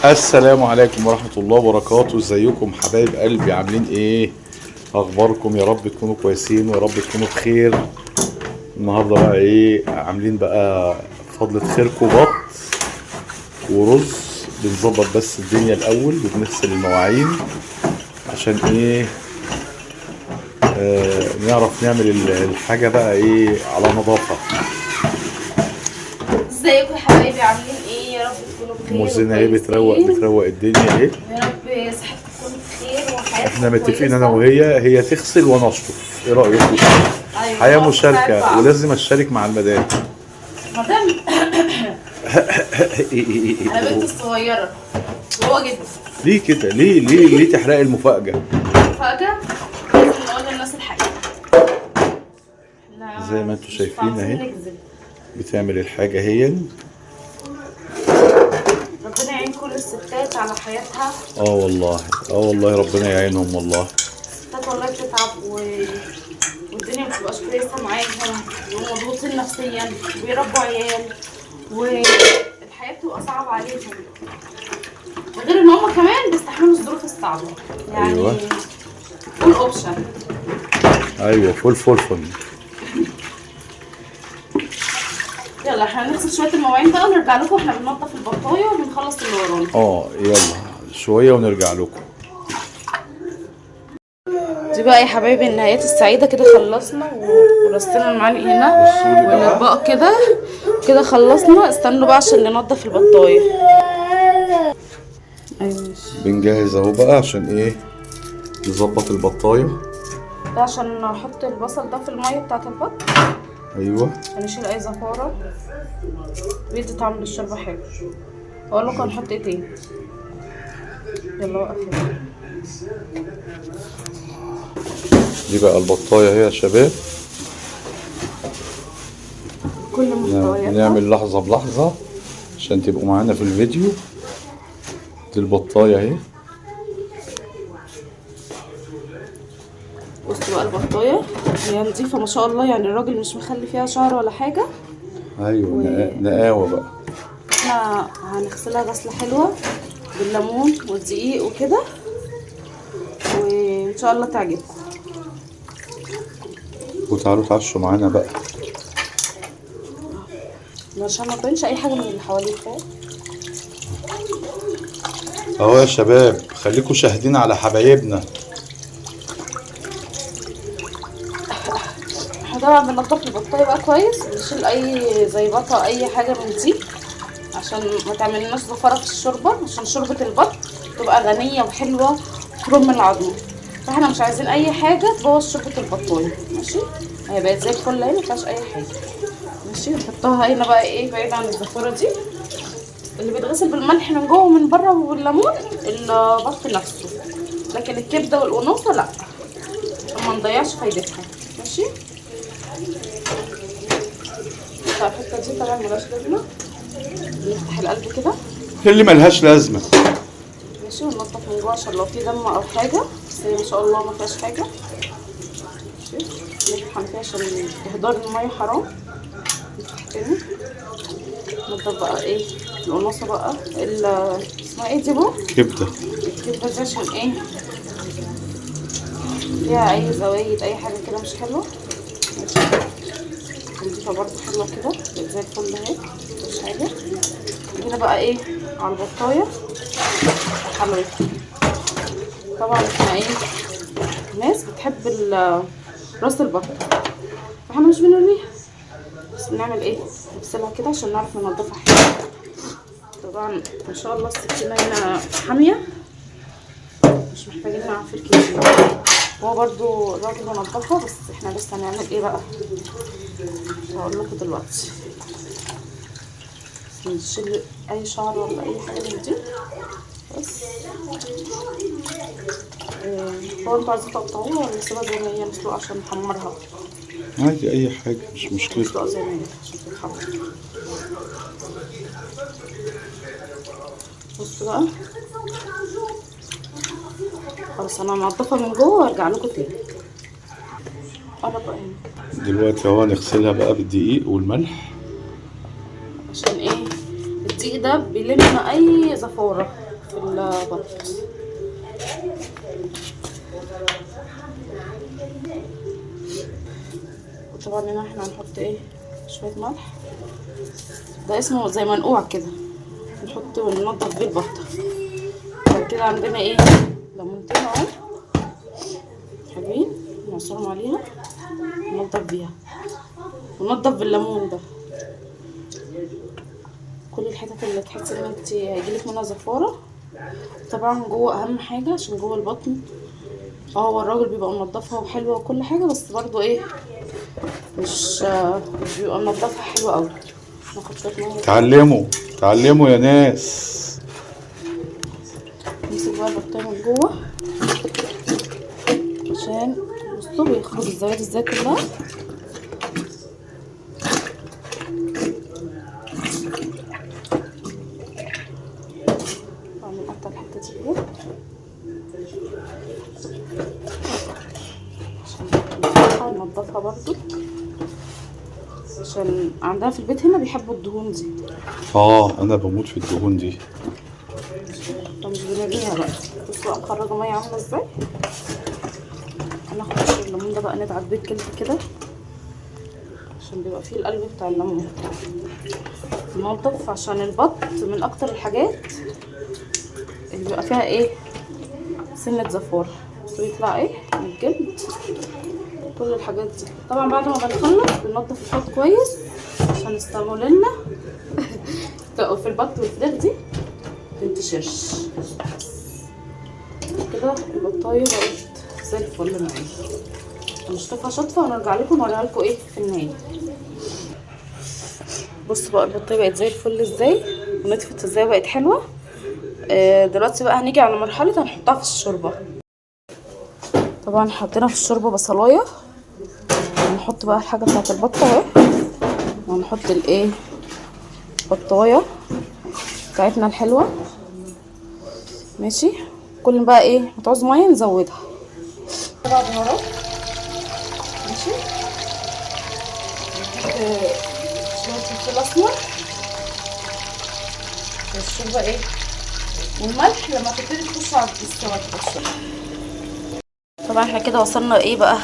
السلام عليكم ورحمة الله وبركاته. ازيكم حبايب قلبي؟ عاملين ايه؟ اخباركم؟ يا رب تكونوا كويسين ويا رب تكونوا بخير. النهارده بقى ايه عاملين بقى؟ فضلة خيركم بط ورز. بنظبط بس الدنيا الاول وبنغسل المواعين عشان ايه؟ نعرف نعمل الحاجة بقى ايه على نظافة. ازيكم يا حبايبي؟ عاملين ايه؟ يا رب تكونوا بخير. موزينا ايه بتروق الدنيا ايه. يا رب صحتكم تكون بخير وحياتكم احنا متفقين كويسة. انا وهي تغسل وانا اشطف. ايه رايكم؟ ايوه حياه مشاركه ولازم اشترك مع المدام. مدام انا بنت الصغيره وهو جدا. ليه كده؟ ليه تحرقي المفاجاه؟ فجأة لازم نقول للناس الحقيقه. زي ما انتم شايفين اهي نكذب. بتعمل الحاجه هي. ربنا يعين كل الستات على حياتها. والله ربنا يعينهم والله. الستات والله بتتعب والدنيا مبتبقاش كويسه معاهم ومضغوطين نفسيا وبيربوا عيال والحياه بتبقى صعبه عليهم، غير ان هم كمان بيستحملوا الظروف الصعبه. يعني أيوة. فول اوبشن. ايوه فول. يلا احنا هنغسل شويه المواعين بقى ونرجع لكم واحنا بننضف البطايه وبنخلص اللي ورانا. يلا شويه ونرجع لكم. دي بقى يا حبايبي النهايات السعيده. كده خلصنا ورصينا المعالق هنا والاطباق كده خلصنا. استنوا بقى عشان ننضف البطايه. ايوه بنجهز اهو بقى عشان ايه؟ نظبط البطايه. ده عشان نحط البصل ده في الميه بتاعه البط. ايوه هنشيل اي زفاره بيدي طعم للشوربه حلو. اقول لكم هنحط ايه تاني. يلا وقف. دي بقى البطايه هي يا شباب. كل محتوياتها نعمل لحظه بلحظه عشان تبقوا معانا في الفيديو. دي البطايه اهي. بصوا بقى البطايه هي نضيفه ما شاء الله، يعني الراجل مش مخلي فيها شعر ولا حاجه. ايوه نقاوه بقى. احنا هنغسلها غسله حلوه بالليمون والدقيق وكده، وان شاء الله تعجبكم. وتعالوا تعشوا معانا بقى عشان ما تبانش اي حاجه من اللي حواليك. اهو يا شباب، خليكم شاهدين على حبايبنا. احنا طبعا بننضف البطايه بقى كويس، بنشيل اي زيبطه اي حاجه من دي عشان ما تعملناش زفره في الشوربه، عشان شوربه البط تبقى غنيه وحلوه وترم العظم. فاحنا مش عايزين اي حاجه تبوظ شوربه البطايه. ماشي، هي بقت زي الفل اهي، ما فيهاش اي حاجه. ماشي، نحطها هنا بقى ايه بعيد عن الزفاره دي اللي بيتغسل بالملح من جوه ومن بره والليمون البط نفسه، لكن الكبده والقنوصه لا، ما نضيعش فايدتها. ماشي، الحته دي طبعا ملهاش لازمه. نفتح القلب كده اللي ملهاش لازمه. ماشي، وننضف من جوه عشان لو في دم او حاجه، بس هي ما شاء الله ما فيهاش حاجه. ماشي، نفتح فيها عشان اهدار الميه حرام. نفتح تاني نضف بقى ايه القناصه بقى اسمها ايه دي بو؟ كبده. الكبده دي عشان ايه فيها اي زوايد اي حاجه كده مش حلوه. ماشي، نضيفها برضه حلوه كده بقت زي الفل اهي مفيش حاجه. هنا بقى ايه على البطايه حلوتها. طبعا احنا ايه ناس بتحب راس البط، فاحنا مش بنرميها، بس بنعمل ايه نغسلها كده عشان نعرف ننضفها حلو. طبعا ان شاء الله السكينه هنا حاميه، مش محتاجين نعفر كتير. هو برضو الراجل نضفها، بس احنا لسه هنعمل ايه بقى هقول لكم دلوقتي. نشيل اي شعر ولا اي حاجه من دي بس. هو انتوا عايزين تقطعوها ولا نسيبها زي ما هي مسلوقه عشان نحمرها؟ عادي اي حاجه مش مشكله. مسلوقه زي ما هي عشان تتحمر. بصوا بقى خلاص انا منضفه من جوه وارجع لكم تاني. انا بقى هنا دلوقتي اهو هنغسلها بقى بالدقيق والملح عشان ايه الدقيق ده بيلم اي زفاره. في البط. وطبعا هنا احنا هنحط ايه شويه ملح، ده اسمه زي منقوع كده، نحط وننضف بيه البطه. بعد كده عندنا ايه ليمونتين اهو حلوين نعصرهم عليها ننضف بيها، وننضف بالليمون ده كل الحتت اللي تحسي ان انت هيجيلك منها زفاره. طبعا جوه اهم حاجه عشان جوه البطن هو الراجل بيبقى منضفها وحلوه وكل حاجه، بس برضو ايه مش بيبقى منضفها حلوه قوي. ناخد شويه ميه، تعلموا يا ناس. نمسك بقى البطايه من جوه عشان بصوا بيخرج الزوايد ازاي كلها. نقطع الحته دي كده عشان ننضفها برضو، عشان عندنا في البيت هنا بيحبوا الدهون دي. انا بموت في الدهون دي. مش بنرميها بقى. بصوا بقى مخرجه ميه عامله ازاي. هناخد قشر الليمون ده بقى ندعك بيه الكلف كده عشان بيبقى فيه القلب بتاع الليمون. ننضف عشان البط من اكتر الحاجات اللي بيبقى فيها ايه سنه زفاره، بس بيطلع ايه من الجلد كل الحاجات دي. طبعا بعد ما بنخلص بننضف البط كويس عشان السالمونيلا في البط والفراخ دي متنتشرش. كده البطايه بقت زي الفل معايا. هنشطفها شطفه ونرجع لكم نوريها لكم ايه في النهايه. بصوا بقى البطايه بقت زي الفل ازاي ونطفت ازاي بقت حلوه. دلوقتي بقى هنيجي على مرحله هنحطها في الشوربه. طبعا حطينا في الشوربه بصلايه، هنحط بقى الحاجه بتاعت البطه اهي، وهنحط الايه بطايه بتاعتنا الحلوه ماشي. كل بقى ايه هتعوز ميه نزودها. طبعا بهارات ماشي، شويه فلفل اسمر والشوربه ايه والملح لما تبتدي تخش على السوا الشوربه. طبعا احنا كده وصلنا ايه بقى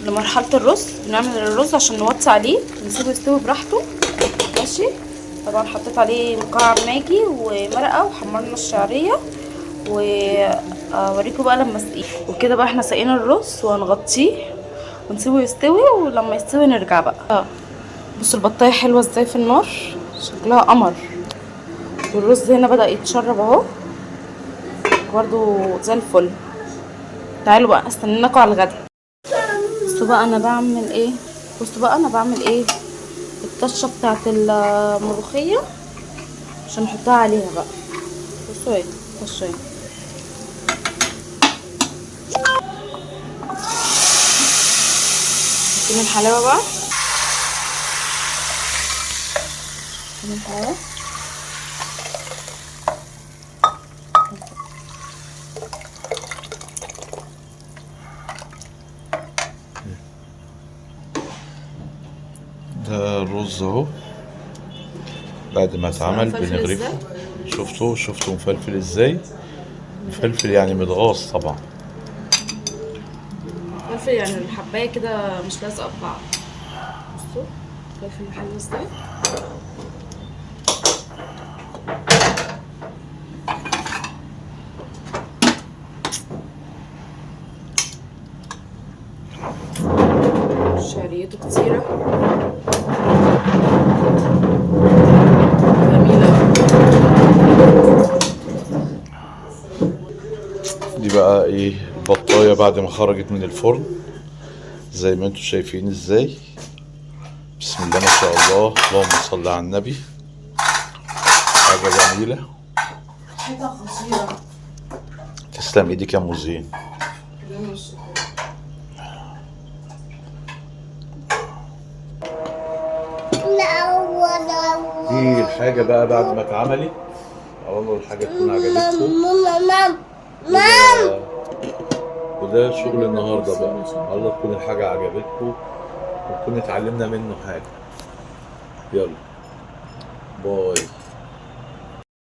لمرحله الرز. بنعمل الرز عشان نوطي عليه نسيبه يستوي براحته ماشي. طبعا حطيت عليه مكعب ماجي ومرقه وحمرنا الشعريه، واوريكم بقى لما اسقيه. وكده بقى احنا سقينا الرز وهنغطيه ونسيبه يستوي، ولما يستوي نرجع بقى. بصوا البطايه حلوه ازاي في النار شكلها قمر. والرز هنا بدأ يتشرب اهو برضو زي الفل. تعالوا بقى استناكم على الغدا. بصوا بقى انا بعمل ايه الطشه بتاعت الملوخيه عشان نحطها عليها بقى. بصوا ايه الطشه اهي. حطين الحلاوه بقى، حطين الحلاوه ده الرز اهو بعد ما اتعمل بنغرفه. شفتوا مفلفل ازاي؟ مفلفل يعني متغاص طبعا. فلفل يعني الحبايه كده مش لازقه في بعض. بصوا فلفل حلو ازاي. شعريته كتيره جميله. دي بقى ايه البطايه بعد ما خرجت من الفرن زي ما انتم شايفين ازاي. بسم الله ما شاء الله، اللهم صل على النبي. حاجه جميله، حاجه خطيره. تسلم ايديك يا موزين. دي الحاجه بقى بعد ما اتعملت. والله الحاجه تكون عجبتكم. وده شغل النهارده بقى. الله تكون الحاجه عجبتكم ونكون اتعلمنا منه حاجه. يلا باي.